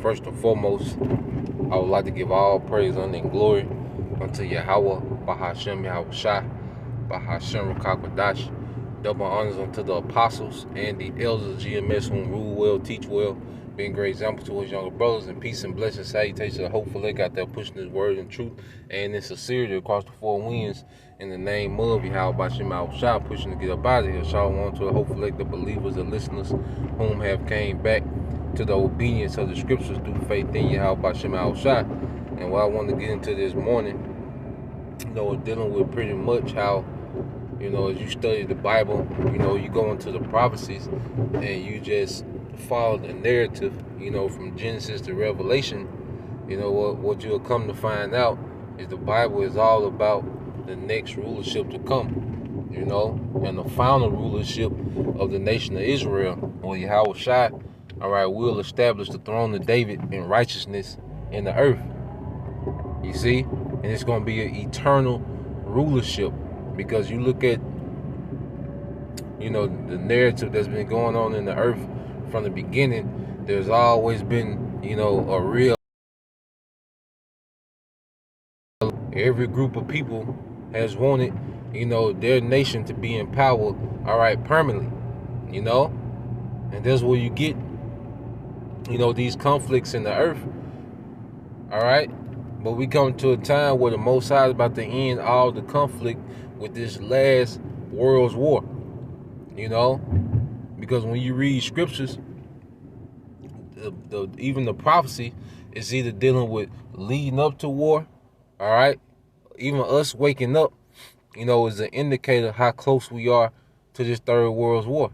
First and foremost, I would like to give all praise, honor, and glory unto Yahweh, Bahashem Yahushua, Bahashem Rakakwadash. Double honors unto the apostles and the elders of GMS whom rule well, teach well, being great example to his younger brothers, and peace and blessings, salutations, and hopefully out there pushing his word and truth and in sincerity across the four winds in the name of Yahweh Bahashem Yahushua, pushing to get up out of here. Shalom to hopefully the believers and listeners whom have came back to the obedience of the scriptures through faith in Yahweh Bahashem Yahushua. And what I want to get into this morning, dealing with pretty much how, as you study the Bible, you go into the prophecies and you just follow the narrative, from Genesis to Revelation, what you'll come to find out is the Bible is all about the next rulership to come, and the final rulership of the nation of Israel, or Yahweh Shai, will establish the throne of David in righteousness in the earth. You see? And it's going to be an eternal rulership, because you look at, the narrative that's been going on in the earth from the beginning. There's always been, a real, every group of people has wanted, their nation to be in power, permanently, and that's where you get, these conflicts in the earth, But we come to a time where the Most High is about to end all the conflict with this last world's war, because when you read scriptures, even the prophecy is either dealing with leading up to war, even us waking up, is an indicator how close we are to this third world's war.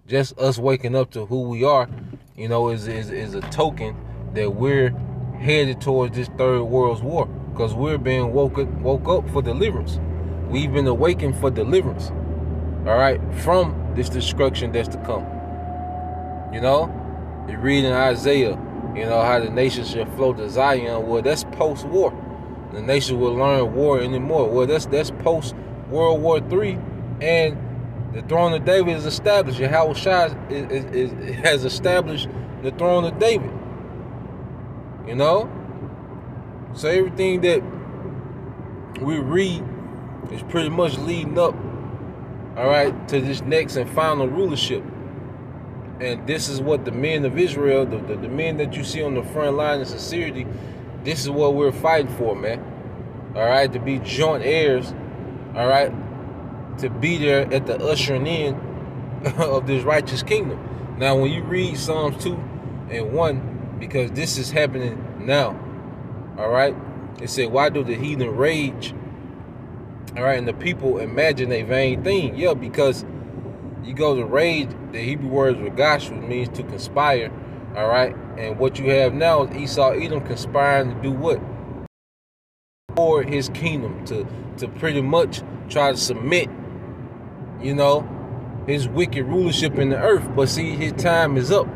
Just us waking up to who we are, is a token that we're headed towards this third world's war, because we're being woke up for deliverance. We've been awakened for deliverance, from this destruction that's to come. You read in Isaiah, how the nations shall flow to Zion. Well, that's post-war. The nation will learn war anymore. Well, that's post World War III, and the throne of David is established. Yahweh Shai has established the throne of David. So everything that we read is pretty much leading up, to this next and final rulership. And this is what the men of Israel, the men that you see on the front line in sincerity, this is what we're fighting for, man. To be joint heirs, to be there at the ushering in of this righteous kingdom. Now, when you read Psalms 2:1, because this is happening now, it said, why do the heathen rage, and the people imagine a vain thing? Yeah, because you go to rage, the Hebrew word regash, which means to conspire, and what you have now is Esau, Edom conspiring to do what? For his kingdom, to pretty much try to submit, his wicked rulership in the earth. But see, his time is up.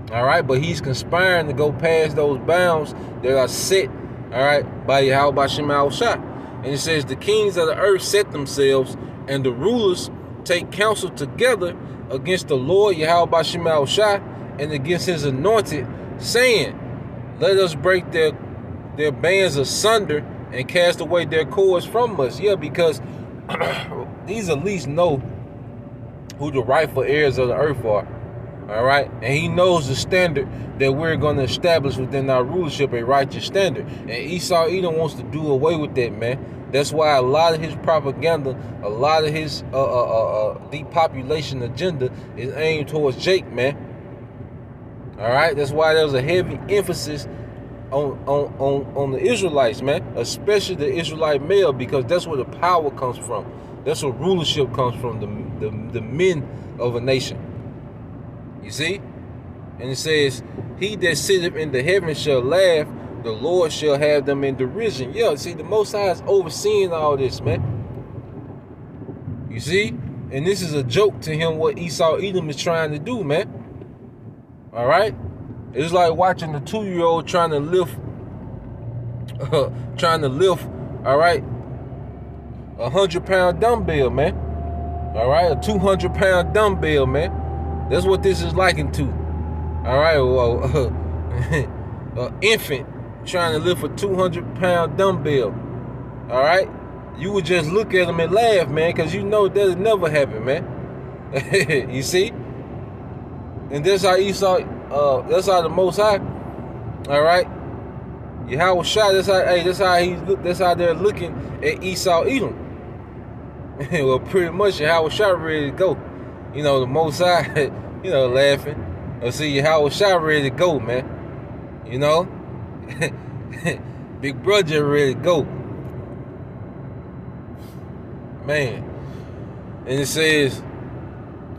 But he's conspiring to go past those bounds that are set, by Yahweh Bahashem Yahushua. And it says, the kings of the earth set themselves, and the rulers take counsel together against the Lord Yahweh Bahashem Yahushua and against his anointed, saying, let us break their bands asunder and cast away their cords from us. Yeah, because these at least know who the rightful heirs of the earth are. And he knows the standard that we're going to establish within our rulership, a righteous standard. And Esau Edom wants to do away with that, man. That's why a lot of his propaganda, a lot of his depopulation agenda is aimed towards Jake, man. That's why there's a heavy emphasis on the Israelites, man, especially the Israelite male, because that's where the power comes from. That's where rulership comes from, the men of a nation. You see? And it says, he that sitteth in the heavens shall laugh, the Lord shall have them in derision. Yeah, see, the Most High is overseeing all this, man. You see? And this is a joke to him, what Esau Edom is trying to do, man. It's like watching a 2-year-old trying to lift, a 100-pound dumbbell, man. A 200-pound dumbbell, man. That's what this is likened to. All right, well, an infant trying to lift a 200-pound dumbbell. All right, you would just look at him and laugh, man, because you know that'll never happen, man. You see? And that's how Esau, that's how the Most High, all right, Yahweh Shai, that's how they're looking at Esau Edom. Well, pretty much Yahweh Shai ready to go. You know, the Most High, you know, laughing. Or see Yahweh Shai ready to go, man. You know? Big brother ready to go. Man. And it says,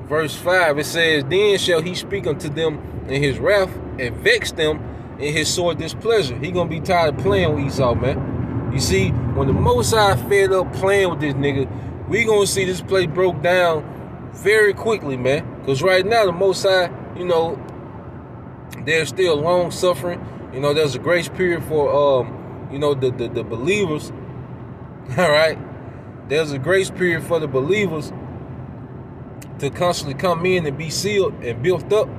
verse 5, it says, then shall he speak unto them in his wrath and vex them in his sore displeasure. He gonna be tired of playing with Esau, man. You see, when the Most High fed up playing with this nigga, we gonna see this place broke down very quickly, man. Because right now, the Most High, you know, there's still long suffering. You know, there's a grace period for, you know, the believers. All right. There's a grace period for the believers to constantly come in and be sealed and built up.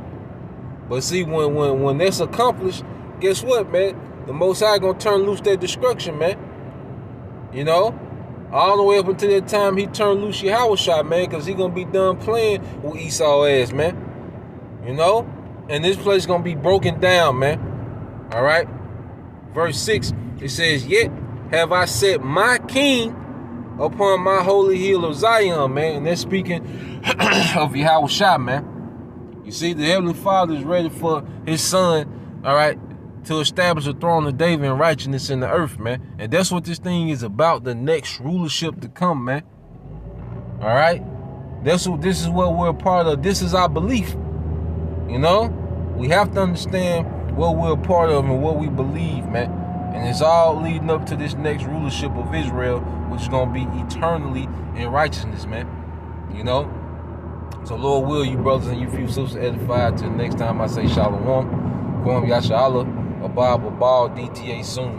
But see, when that's accomplished, guess what, man? The Most High gonna turn loose that destruction, man. You know, all the way up until that time he turned loose Yahweh Shai, man, because he gonna be done playing with Esau ass, man. You know, and this place gonna be broken down, man. All right. Verse 6, it says, yet have I set my king upon my holy hill of Zion, man. And that's speaking of Yahweh Shai, man. You see, the Heavenly Father is ready for his son, all right, to establish a throne of David and righteousness in the earth, man. And that's what this thing is about, the next rulership to come, man. All right? This is what we're a part of. This is our belief. You know? We have to understand what we're a part of and what we believe, man. And it's all leading up to this next rulership of Israel, which is going to be eternally in righteousness, man. You know? So, Lord will you brothers and you few sisters edified till the next time I say shalom. Kwam Yasha Allah, Abab, DTA soon.